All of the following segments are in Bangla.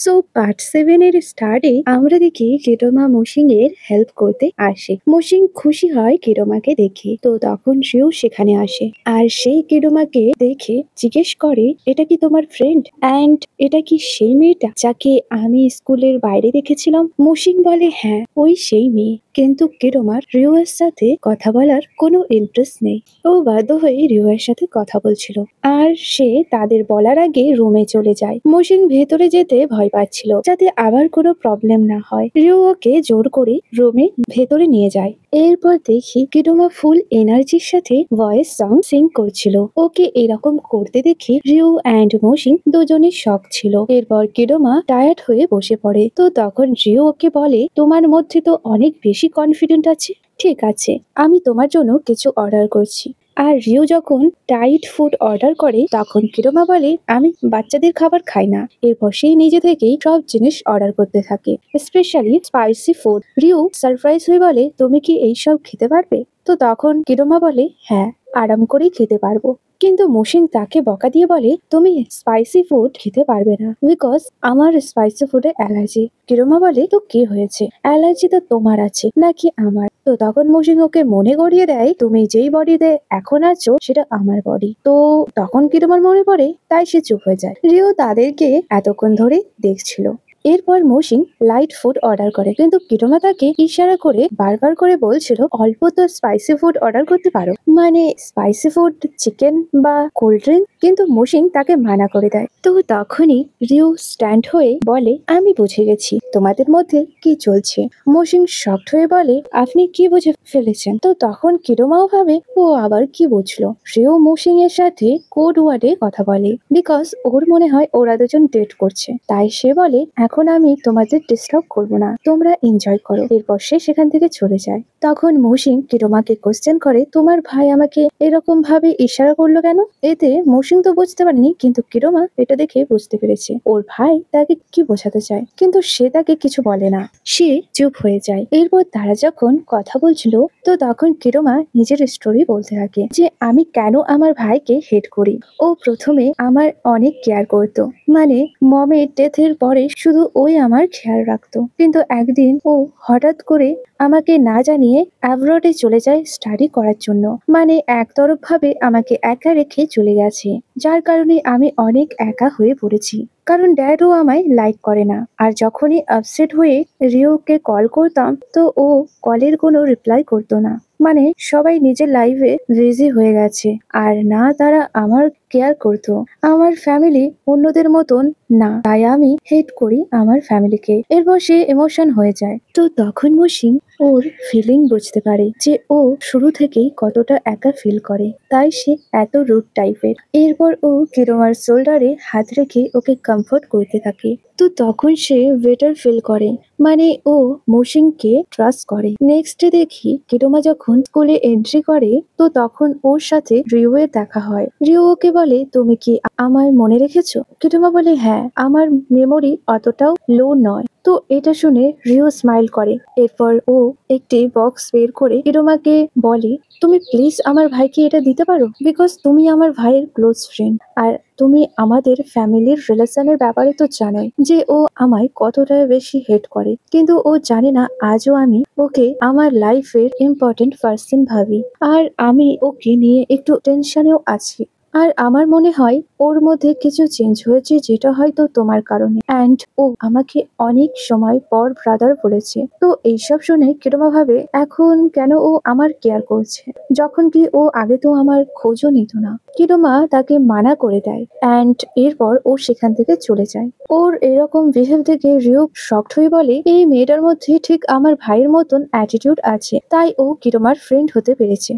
সো পার্ট 7 এর স্টার্টে আমরা দেখি কিরোমা মশিং এর হেল্প করতে আসে। মশিং খুশি হয় কিরোমাকে দেখে, তো তখন সেও সেখানে আসে আর সেই কিরোমাকে দেখে জিজ্ঞেস করে, এটা কি তোমার ফ্রেন্ড? অ্যান্ড এটা কি সেই মেয়েটা যাকে আমি স্কুলের বাইরে দেখেছিলাম? মশিং বলে, হ্যাঁ, ওই সেই মেয়ে। কিন্তু কিরোমার রিওয়ের সাথে কথা বলার কোনো ইন্টারেস্ট নেই। ও বাধ্য হয়ে রিওয়ের সাথে কথা বলছিল আর সে তাদের বলার আগে রুমে চলে যায়। মসিন ভেতরে যেতে ভয় পাচ্ছিল যাতে আবার কোনো প্রবলেম না হয়। রিও ওকে জোর করে রুমে ভেতরে নিয়ে যায়। এরপর দেখি কিরোমা ফুল এনার্জির সাথে ভয়েস সং সিং করছিল। ওকে এরকম করতে দেখে রিও অ্যান্ড মসিন দুজনে শক ছিল। এরপর কিরোমা টায়ার্ড হয়ে বসে পড়ে। তো তখন রিও ওকে বলে, তোমার মধ্যে তো অনেক বেশি কনফিডেন্ট আছে। ঠিক আছে, আমি তোমার জন্য কিছু অর্ডার করছি। আর রিও যখন টাইট ফুড অর্ডার করে তখন কিরোমা বলে, আমি বাচ্চাদের খাবার খাই না। এরপর সেই নিজে থেকেই সব জিনিস অর্ডার করতে থাকে, specially spicy food. Rio surprise হয়ে বলে, তুমি কি এইসব খেতে পারবে? তো তখন কিরোমা বলে, হ্যাঁ, আরাম করেই খেতে পারবো। কিন্তু মসিন তাকে বকা দিয়ে বলে, তুমি স্পাইসি ফুড খেতে পারবে না বিকজ আমার স্পাইসি ফুডে অ্যালার্জি। কিরোমা বলে, তো কি হয়েছে? অ্যালার্জি তো তোমার আছে নাকি আমার? তো তখন মসিন ওকে মনে করিয়ে দেয়, তুমি যেই বডিতে এখন আছো সেটা আমার বডি। তো তখন কিরোমার মনে পড়ে, তাই সে চুপ হয়ে যায়। রিও তাদেরকে এতক্ষণ ধরে দেখছিল। এরপর মসিন লাইট ফুড অর্ডার করে, কিন্তু কিরোমা তাকে ইশারা করে বারবার করে বলছিল, অল্প তো স্পাইসি ফুড অর্ডার করতে পারো, মানে স্পাইসি ফুড, চিকেন বা কোল্ড ড্রিঙ্ক। কিন্তু মসিন তাকে মানা করে দেয়। তো তখনই রিও স্ট্যান্ড হয়ে বলে, আমি বুঝে গেছি তোমাদের মধ্যে কি চলছে। মসিন শকড হয়ে বলে, আপনি কি বুঝে ফেলেছেন? তো তখন কিরোমাও ভাবে, ও আবার কি বুঝলো। রিও মসিন এর সাথে কোড ওয়ার্ডে কথা বলে বিকজ ওর মনে হয় ওরা দুজন ডেট করছে। তাই সে বলে, এখন আমি তোমাদের ডিস্টার্ব করবো না, তোমরা এনজয় করো। এরপর সে সেখান থেকে চলে যায়। তখন মসিন কিরোমাকে কোশ্চেন করে, তোমার ভাই আমাকে এরকম ভাবে ইশারা করলো কেন? এতে মসিন তো বুঝতে পারেনি, কিন্তু কিরোমা এটা দেখে বুঝতে পেরেছে ওর ভাই তাকে কি বোঝাতে চায়। কিন্তু সে তাকে কিছু বলে না, সে চুপ হয়ে যায়। এরপর তারা যখন কথা বলছিল, তো তখন কিরোমা নিজের স্টোরি বলতে থাকে যে, আমি কেন আমার ভাইকে হেট করি। ও প্রথমে আমার অনেক কেয়ার করতো, মানে মমের ডেথের পরে শুধু ওই আমার খেয়াল রাখতো। কিন্তু একদিন ও হঠাৎ করে আমাকে না জানিয়ে অ্যাব্রডে চলে যায় স্টাডি করার জন্য, মানে একতরফ ভাবে আমাকে একা রেখে চলে গেছে, যার কারণে আমি অনেক একা হয়ে পড়েছি। কারণ ড্যাডও আমায় লাইক করে না। আর যখনই আপসেট হয়ে রিওকে কল করতাম, তো ও কলের কোনো রিপ্লাই করতো না, মানে সবাই নিজের লাইফে বিজি হয়ে গেছে আর না তারা আমার কেয়ার করতো। আমার ফ্যামিলি অন্যদের মতন না, তাই আমি হেট করি আমার ফ্যামিলিকে। এরপর সে ইমোশন হয়ে যায়। তো তখন মসিন ওর ফিলিং বুঝতে পারে যে ও শুরু থেকেই কতটা একা ফিল করে, তাই সে এত রুড টাইপের। এরপর ও কিরোমার শোল্ডারে হাত রেখে ওকে কমফোর্ট করতে থাকে। তো তখন সে বেটার ফিল করে, মানে ও মসিনকে ট্রাস্ট করে। নেক্সট ডে দেখি কিরোমা যখন স্কুলে এন্ট্রি করে, তো তখন ওর সাথে রিও এর দেখা হয়। রিও ওকে বলে, তুমি কি আমায় মনে রেখেছো? কিরোমা বলে, হ্যাঁ, আমার মেমোরি অতটাও লো নয়। তো এটা শুনে রিও স্মাইল করে। এরপর ও একটি বক্স বের করে কিরোমাকে বলে, তুমি প্লিজ আমার ভাইকে এটা দিতে পারো, বিকজ তুমি আমার ভাইয়ের ক্লোজ ফ্রেন্ড আর তুমি আমাদের ফ্যামিলির রিলেশনের ব্যাপারে তো জানোই যে ও আমায় কতটা বেশি হেট করে। কিন্তু ও জানে না আজও আমি ওকে আমার লাইফের ইম্পর্টেন্ট পার্সন ভাবি, আর আমি ওকে নিয়ে একটু টেনশনেও আছি। আর আমার মনে হয় ওর মধ্যে কিছু চেঞ্জ হয়েছে, যেটা হয়তো তোমার কারণে। অ্যান্ড ও আমাকে অনেক সময় পর ব্রাদার বলেছে। তো এইসব শুনে কিরোমা ভাবে, এখন কেন ও আমার কেয়ার করছে, যখন কি ও আগে তো আমার খোঁজও নিত না। কিরোমা তাকে মানা করে দেয় অ্যান্ড এরপর ও সেখান থেকে চলে যায়। ওর এরকম বিহেভ দেখে রিও শকড হয়ে বলে, এই মেয়েটার মধ্যে ঠিক আমার ভাইয়ের মতন অ্যাটিটিউড আছে, তাই ও কিরোমার ফ্রেন্ড হতে পেরেছে।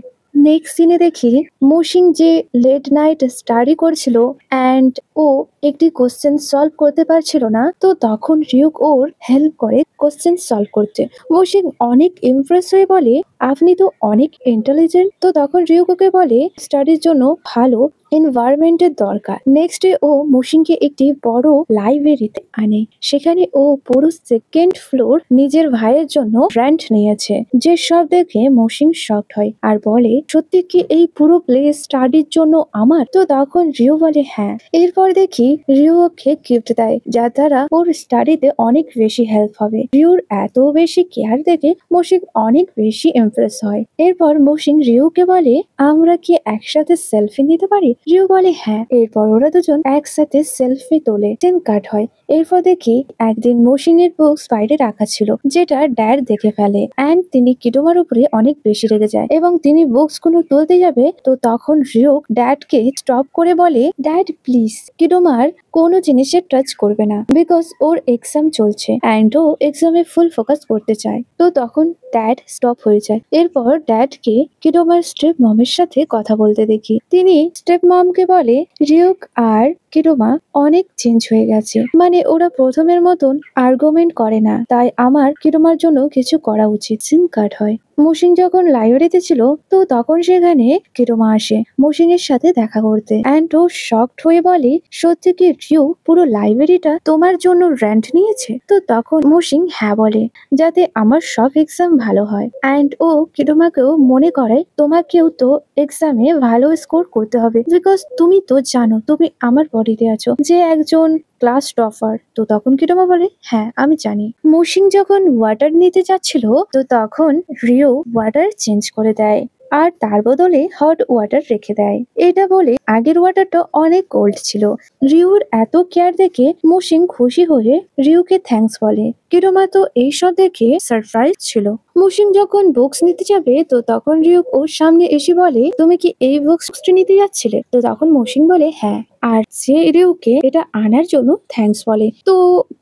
নেক্সট সিনে দেখি মসিন যে লেট নাইট স্টাডি করছিল অ্যান্ড ও একটি কোশ্চেন সলভ করতে পারছিল না, তো তখন রিউক ওর হেল্প করে কোশ্চেন সলভ করতে। মসিন অনেক ইমপ্রেস হয়ে বলে, আপনি তো অনেক ইন্টেলিজেন্ট। তো তখন রিউকোকে বলে স্টাডির জন্য ভালো এনভায়রনমেন্টের দরকার। নেক্সট ডে ও মোশিনকে একটি বড় লাইব্রেরিতে আনে। সেখানে ও পুরো সেকেন্ড ফ্লোর নিজের ভাইয়ের জন্য রেন্ট নিয়েছে। যে সব দেখে মোশিন শকড হয় আর বলে সত্যি কি এই পুরো প্লেস স্টাডির জন্য আমার? তো তখন রিউ বলে হ্যাঁ। এরপর দেখি রিউ ওকে গিফট দেয় যার দ্বারা ওর স্টাডিতে অনেক বেশি হেল্প হবে। রিউর এত বেশি কেয়ার দেখে মোশিন অনেক বেশি ইমপ্রেস হয়। এরপর মোশিন রিউকে বলে আমরা কি একসাথে সেলফি নিতে পারি? রিউ বলে হ্যাঁ। এরপর ওরা দুজন একসাথে সেলফি তোলে। সিন কাট হয়। এরপর দেখি একদিন মোশিনের বুকস বাইরে রাখা ছিল যেটা ড্যাড দেখে ফেলে অ্যান্ড তিনি কিডোমার উপরে অনেক বেশি রেগে যায় এবং তিনি বুকস গুলো তুলতে যাবে। তো তখন রিউক ড্যাডকে স্টপ করে বলে ড্যাড প্লিজ কিডোমার কোনো জিনিসের টাচ করবে না বিকজ ওর এক্সাম চলছে অ্যান্ড ও এক্সামে ফুল ফোকাস করতে চায়। তো তখন ড্যাড স্টপ হয়ে যায়। এরপর ড্যাডকে কিডোমার স্টেপ মমের সাথে কথা বলতে দেখি। তিনি স্টেপ মমকে বলে রিউক আর কিডোমা অনেক চেঞ্জ হয়ে গেছে, মানে ওরা প্রথমের মতন আর্গুমেন্ট করে না, তাই আমার কিডোমার জন্য কিছু করা উচিত। সিন কাট হয়। মোশিন যখন লাইব্রেরিতে ছিল তো তখন সেখানে কিডোমা আসে মোশিন এর সাথে দেখা করতে অ্যান্ড ও শকড হয়ে বলে সত্যি কি রিউ পুরো লাইব্রেরিটা তোমার জন্য রেন্ট নিয়েছে? তো তখন মোশিন হ্যাঁ বলে যাতে আমার সব এক্সাম ভালো হয় অ্যান্ড ও কিডোমাকেও মনে করে তোমাকেও তো এক্সামে ভালো স্কোর করতে হবে বিকজ তুমি তো জানো তুমি আমার বডিতে আছো যে একজন ক্লাস টপার। তো তখন কিডোমা বলে হ্যাঁ আমি জানি। মোশিন যখন ওয়াটার নিতে যাচ্ছিল তো তখন রিও ওয়াটার চেঞ্জ করে দেয় আর তার বদলে হট ওয়াটার রেখে দেয়। এটা বলে আগের ওয়াটারটা অনেক কোল্ড ছিল। রিউর এত কেয়ার দেখে মোশিন খুশি হয়ে রিউকে থ্যাঙ্কস বলে। কিডোমা তো এইসব দেখে সারপ্রাইজ ছিল। মোশিন যখন বুকস নিতে যাবে তো তখন রিউক ওর সামনে এসে বলে তুমি কি এই বুকসটি নিতে যাচ্ছিলে? তো তখন মোশিন বলে হ্যাঁ আর সে রিউকে এটা আনার জন্য থ্যাঙ্কস বলে। তো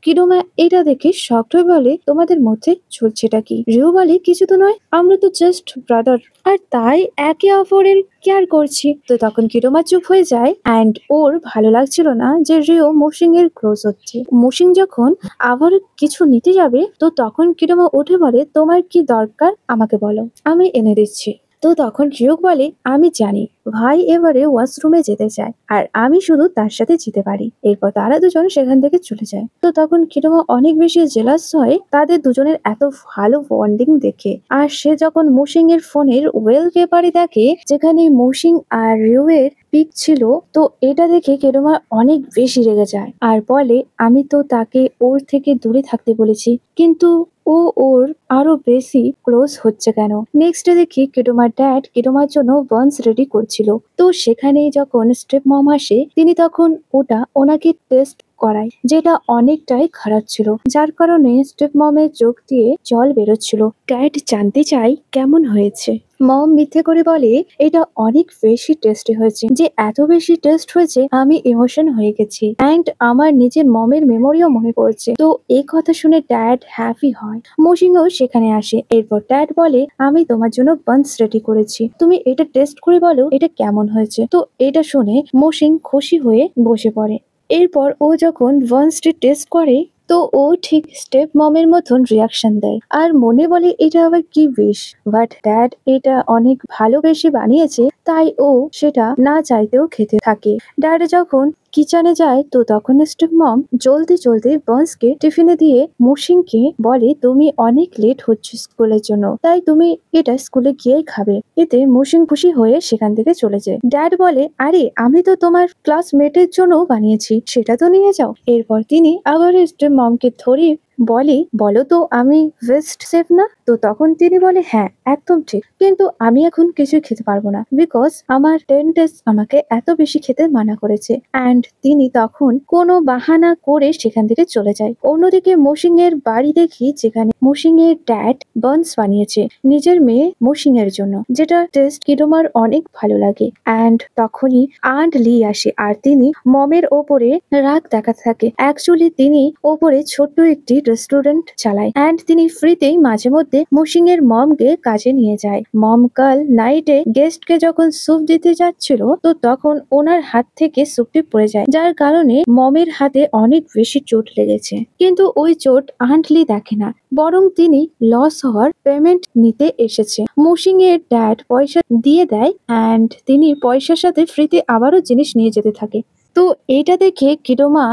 কিডোমা এটা দেখে শকড হয়ে বলে তোমাদের মধ্যে চলছেটা কি? রিউ বলে কিছু তো নয়, আমরা তো জাস্ট ব্রাদার আর তাই একে অপরের কেয়ার করছি। তো তখন কিডোমা চুপ হয়ে যায় অ্যান্ড ওর ভালো লাগছিল না যে রিও মোশিং এর ক্লোজ হচ্ছে। মোশিং যখন আবার কিছু নিতে যাবে তো তখন কিডোমা উঠে বলে তোমার কি দরকার আমাকে বলো, আমি এনে দিচ্ছি। তো তখন রিউক বলে আমি জানি ভাই এবারে ওয়াশরুমে যেতে চায় আর আমি শুধু তার সাথে যেতে পারি। এরপর তারা দুজন সেখান থেকে চলে যায়। তো তখন কিডোমা অনেক বেশি জেলাস হয় তাদের দুজনের এত ভালো বন্ডিং দেখে। আর সে যখন মোশিং এর ফোনের ওয়েল পেপারে দেখে যেখানে মোশিং আর রিউ এর পিক ছিল তো এটা দেখে কিডোমা অনেক বেশি রেগে যায় আর বলে আমি তো তাকে ওর থেকে দূরে থাকতে বলেছি কিন্তু ও ওর আরো বেশি ক্লোজ হচ্ছে কেন? নেক্সট ডে দেখি কিডোমার ড্যাড কিডোমার জন্য বান্স রেডি করছিল। তো সেখানে যখন স্টেপ মম আসে তিনি তখন ওটা ওনাকে টেস্ট করায় যেটা অনেকটাই খারাপ ছিল যার কারণে স্টেপ মমের চোখ দিয়ে জল বেরোচ্ছিল। ড্যাড জানতে চাই কেমন হয়েছে। মম মিথ্যে করে বলে এটা অনেক বেশি টেস্টি হয়েছে, যে এত বেশি টেস্ট হয়েছে আমি ইমোশন হয়ে গেছি অ্যান্ড আমার নিজের মমের মেমোরিও মনে পড়ছে। তো এই কথা শুনে ড্যাড হ্যাপি হয়। মোশিংও সেখানে আসে। এরপর ড্যাড বলে আমি তোমার জন্য বান্স রেডি করেছি, তুমি এটা টেস্ট করে বলো এটা কেমন হয়েছে। তো এটা শুনে মোশিং খুশি হয়ে বসে পড়ে। এরপর ও যখন বান্সটি টেস্ট করে তো ও ঠিক স্টেপ মমের মতন রিয়াকশন দেয় আর মনে বলে এটা আবার কি বিষ, বাট ড্যাড এটা অনেক ভালোবেসে বানিয়েছে তাই ও সেটা না চাইতেও খেতে থাকে। ড্যাড যখন কিচেনে যায় তো তখন স্টেপ মম জলদি জলদি বান্সকে টিফিনে দিয়ে মোশিংকে বলে তুমি অনেক লেট হচ্ছে স্কুলের জন্য তাই তুমি এটা স্কুলে গিয়েই খাবে। এতে মোশিং খুশি হয়ে সেখান থেকে চলে যায়। ড্যাড বলে আরে আমি তো তোমার ক্লাসমেটের জন্য বানিয়েছি সেটা তো নিয়ে যাও। এরপর তিনি আবার স্টেপ মমকে ধরে বলে বলো তো আমি ওয়েস্ট সেফ না? তো তখন তিনি বলে হ্যাঁ একদম ঠিক, কিন্তু আমি এখন কিছু খেতে পারবো না বিকজ আমার ডেন্টিস্ট আমাকে এত বেশি খেতে মানা করেছে। অ্যান্ড তিনি তখন কোনো বাহানা করে সেখান থেকে চলে যায়। অন্যদিকে মোশিং এর বাড়ি দেখি যেখানে মোশিং এর ড্যাড বান্স বানিয়েছে নিজের মেয়ে মোশিং এর জন্য, যেটা টেস্ট কিডোমার অনেক ভালো লাগে। অ্যান্ড তখনই আন্ট লি আসে আর তিনি মমের ওপরে রাগ দেখাতে থাকে। অ্যাকচুয়ালি তিনি ওপরে ছোট্ট একটি রেস্টুরেন্ট চালায় অ্যান্ড তিনি ফ্রিতেই মাঝে মধ্যে রাতে মসিং এর মমকে কাজে নিয়ে যায়। মম কাল নাইটে গেস্টকে যখন স্যুপ দিতে যাচ্ছিল, তো তখন ওনার হাত থেকে স্যুপটি পড়ে যায়, যার কারণে মমের হাতে অনেক বেশি চোট লেগেছে। কিন্তু ওই চোট আন্টলি দেখে না, বরং তিনি লস হওয়ার পেমেন্ট নিতে এসেছে। মসিং এর ড্যাড পয়সা দিয়ে দেয় অ্যান্ড তিনি পয়সার সাথে ফ্রিতে আবারও জিনিস নিয়ে যেতে থাকে। তো এটা দেখে কিডোমা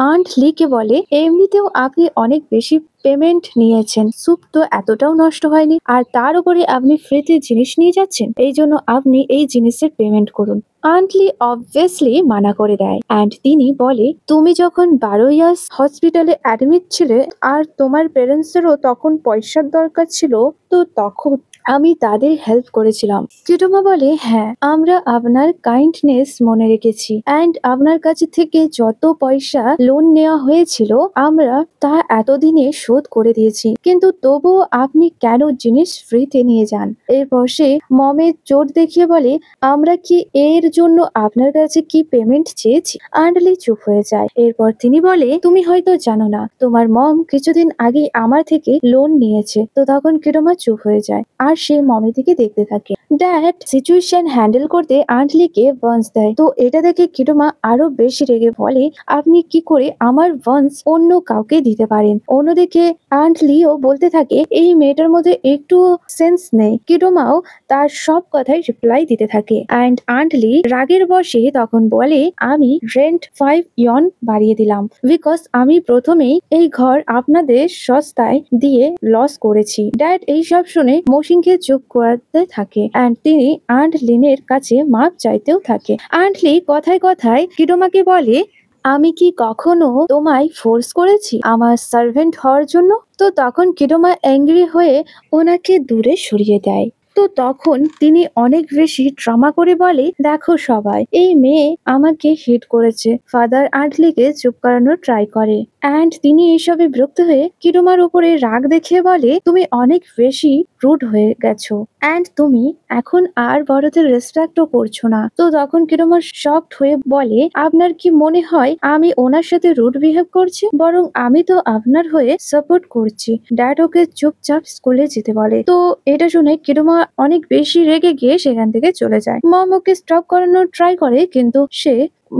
আন্ট লিকে বলে, এমনিতেও আপনি অনেক বেশি পেমেন্ট নিয়েছেন, স্যুপ তো এতটাও নষ্ট হয়নি, আর তার উপরে আপনি ফ্রিতে জিনিস নিয়ে যাচ্ছেন, এই জন্য আপনি এই জিনিসের পেমেন্ট করুন। আন্টলি অবভিয়াসলি মানা করে দেয় অ্যান্ড তিনি বলে, তুমি যখন 12 ইয়ার্স হসপিটালে অ্যাডমিট ছিলে আর তোমার পেরেন্টসেরও তখন পয়সার দরকার ছিল, তো তখন আমি তাদের হেল্প করেছিলাম। কিটোমা বলে, হ্যাঁ, আমরা আপনার কাইন্ডনেস মনে রেখেছি অ্যান্ড আপনার কাছে থেকে যত পয়সা লোন নেওয়া হয়েছিল আমরা তা এতদিনে শোধ করে দিয়েছি, কিন্তু তবুও আপনি কেন জিনিস ফ্রিতে নিয়ে যান? এরপর সে মমের চোট দেখিয়ে বলে, আমরা কি এর জন্য আপনার কাছে কি পেমেন্ট চেয়েছি? আন্ডলি চুপ হয়ে যায়। এরপর তিনি বলে, তুমি হয়তো জানো না, তোমার মম কিছুদিন আগে আমার থেকে লোন নিয়েছে। তো তখন কিটোমা চুপ হয়ে যায় আর সে মমের দিকে দেখতে থাকে। ড্যাড সিচুয়েশন হ্যান্ডেল করতে আন্টলিকে ভান্স দেয়। তো এটা দেখে কিটোমা আরো বেশি রেগে বলে, আপনি কি করে আমার ভান্স অন্য কাউকে দিতে পারেন? অন্যদিকে আন্টলিও বলতে থাকে, এই মেয়েটার মধ্যে একটু সেন্স নেই। কিটোমাও তার সব কথাই রিপ্লাই দিতে থাকে অ্যান্ড আন্টলি রাগের বশে তখন বলে, আমি রেন্ট 5 ইয়ন বাড়িয়ে দিলাম বিকজ আমি প্রথমেই এই ঘর আপনাদের সস্তায় দিয়ে লস করেছি। ড্যাড এই সব শুনে মসিংকে চুপ করাতে থাকে অ্যান্ড তিনি আন্ট লিনের কাছে মাপ চাইতেও থাকে। আন্টলি কথায় কথায় কিডোমাকে বলে, আমি কি কখনো তোমায় ফোর্স করেছি আমার সার্ভেন্ট হওয়ার জন্য? তো তখন কিডোমা অ্যাংরি হয়ে ওনাকে দূরে সরিয়ে দেয়। তো তখন তিনি অনেক বেশি ড্রামা করে বলে, দেখো সবাই, এই মেয়ে আমাকে হিট করেছে। ফাদার আন্টলিকে চুপ করানোর ট্রাই করে অ্যান্ড তিনি এইসবে বিরক্ত হয়ে কিডোমার উপরে রাগ দেখিয়ে বলে, তুমি অনেক বেশি রুড হয়ে গেছো অ্যান্ড তুমি এখন আর বড়দের রেসপেক্টও করছো না। তো তখন কিডোমা শকড হয়ে বলে, আপনার কি মনে হয় আমি ওনার সাথে রুড বিহেভ করছি? বরং আমি তো আপনার হয়ে সাপোর্ট করছি। ড্যাড ওকে চুপচাপ স্কুলে যেতে বলে। তো এটা শুনে কিডোমা অনেক বেশি রেগে গিয়ে সেখান থেকে চলে যায়। মম ওকে স্টপ করানোর ট্রাই করে, কিন্তু সে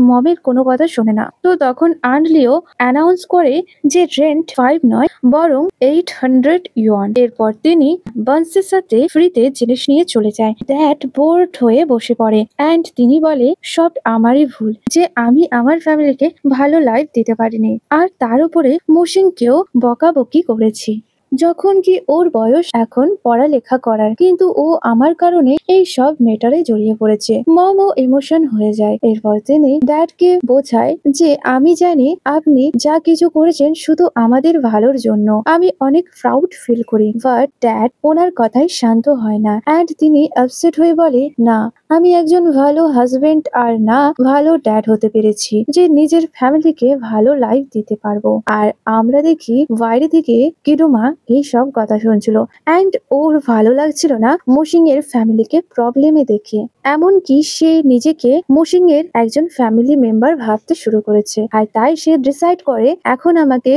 মমের কোনো কথা শোনে না। তো তখন আন্টলিও অ্যানাউন্স করে যে রেন্ট 5 নয় বরং 800 ইয়ন। এরপর তিনি বান্সের সাথে ফ্রিতে জিনিস নিয়ে চলে যায়। ড্যাড বোর্ড হয়ে বসে পড়ে অ্যান্ড তিনি বলে, সব আমারই ভুল যে আমি আমার ফ্যামিলিকে ভালো লাইফ দিতে পারিনি, আর তার উপরে মসিংকেও বকাবকি করেছি যখন কি ওর বয়স এখন পড়ালেখা করার, কিন্তু ও আমার কারণে এই সব মেটারে জড়িয়ে পড়েছে। মমও ইমোশন হয়ে যায়। এরপর তিনি ড্যাডকে বোঝায় যে আমি জানি আপনি যা কিছু করেছেন শুধু আমাদের ভালোর জন্য, আমি অনেক প্রাউড ফিল করি। বাট ড্যাড ওনার কথায় শান্ত হয় না অ্যান্ড তিনি আপসেট হয়ে বলে, না, আমি একজন ভালো হাজবেন্ড আর না ভালো ড্যাড হতে পেরেছি যে নিজের ফ্যামিলিকে ভালো লাইফ দিতে পারবো। আর আমরা দেখি বাইরে থেকে কিডোমা এই সব কথা শুনছিল অ্যান্ড ওর ভালো লাগছিল না মসিং এর ফ্যামিলিকে প্রবলেমে দেখে। এমনকি সে নিজেকে মসিং এর একজন ফ্যামিলি মেম্বার ভাবতে শুরু করেছে। আর তাই সে ডিসাইড করে, এখন আমাকে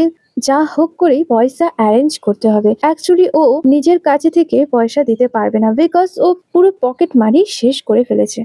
যা হোক করেই পয়সা অ্যারেঞ্জ করতে হবে। অ্যাকচুয়ালি ও নিজের কাছে থেকে পয়সা দিতে পারবে না বিকজ ও পুরো পকেট মানি শেষ করে ফেলেছে।